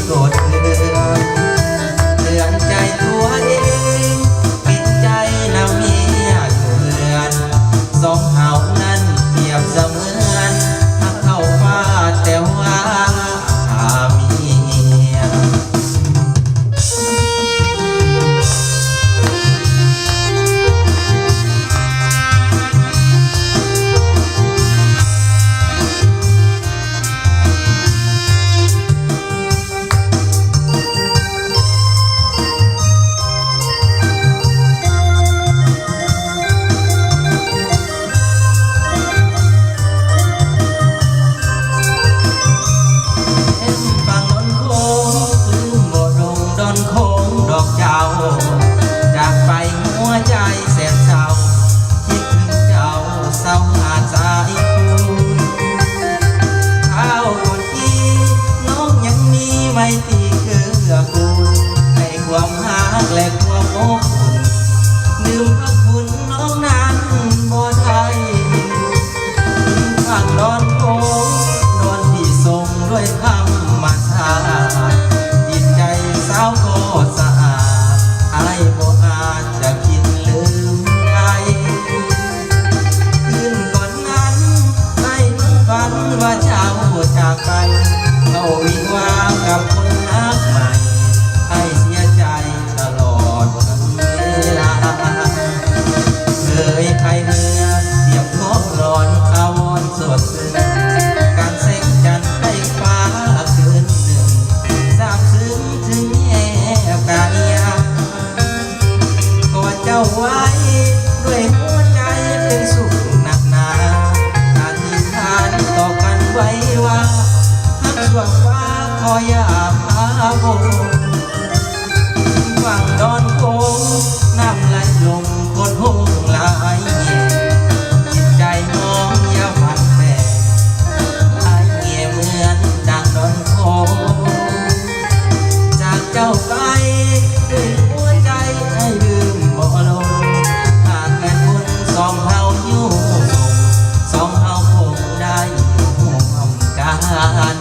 โกรธเตือนใจตัวเองปิดใจนำเมียอยู่เรือนสองเฮานั้นเปรียบเสมือนหักเข้าฟ้าแต่ว่าเมียจากไปหัวใจแสนเศร้าคิดถึงเจ้าเศร้าหาสายคุณข้าวคนที่น้องยังมีไม่ตีเกื้อกูลให้ความรักและความอบอุ่นลืมพระคุณน้องนั้นบ่ได้ข้างนอนโค้งนอนที่ทรงด้วยธรรมชาติจิตใจสาวก็สะอาดไอ้บ่อาจจะคิดลืมใครคืนก่อนนั้นไอ้มันฝันว่าเจ้าจากไปเขาวิวากับคนรักใหม่ไอ้เสียใจตลอดเวลาเคยพายเรือเทียบขอบนอนอาวรสดซึ้งการแสงจันทร์ใกล้ฟ้าคืนหนึ่งซาบซึ้งถึงแย่กายกอดเจ้าไว้ด้วยหัวใจเป็นสุขหนักหนาอธิษฐานต่อกันไว้ว่าหักช่วงฟ้าขออย่าพาโบฝั่งดอนโค้งน้ำไหลลงโคตรหงหลายแง่จิตใจน้องอย่าฝันแปรหลายแง่เหมือนดังดอนโค้งจากเจ้าไปด้วยหัวใจให้ลืมบ่ลงหากแม่นบุญสองเฮาอยู่สองเฮาคงได้ร่วมกัน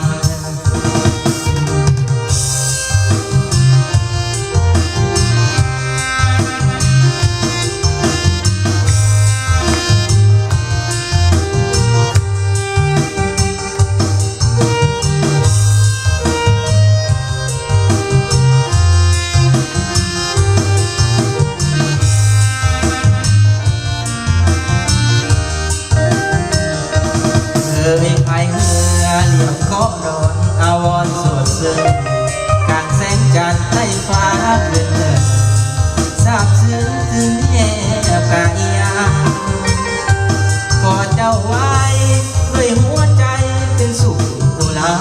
เคยพายเรือเลียบเกาะดอนอาวรสดซึ้งกลางแสงจันทร์ใต้ฟ้าเพื่อนเดินซาบซึ้งถึงแย่กายกอดเจ้าไว้ด้วยหัวใจเป็นสุขตุลา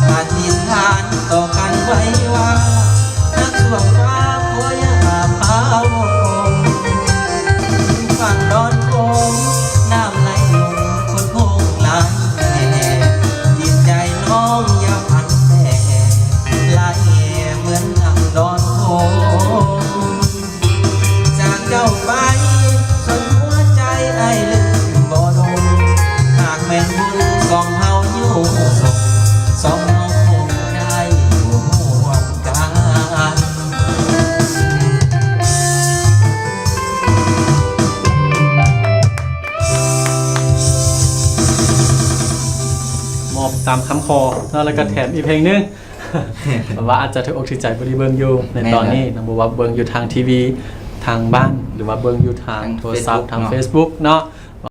อธิษฐานต่อกันไว้ว่านักสวงฟ้าขออย่าพาวงฝั่งดอนโค้งน้ำไหลลงคนโค้งหลายแง่จิตใจน้องอย่าพันแผ่หลายแง่เหมือนดังดอนโค้งจากเจ้าไปจนหัวใจไอ้ลืมบ่ลงหากแม่นบุญสองเฮาอยู่ส่งสองเฮาคงได้ร่วมกัน มอบตามคำขอแล้วก็แถมอีกเพลงนึง ว่าอาจจะถูกอกถูกใจบริเบิงอยู่ในตอนนี้นะบอกว่าเบิงอยู่ทางทีวีทางบ้านหรือว่าเบิงอยู่ทางโทรศัพท์ทาง Facebook เนาะ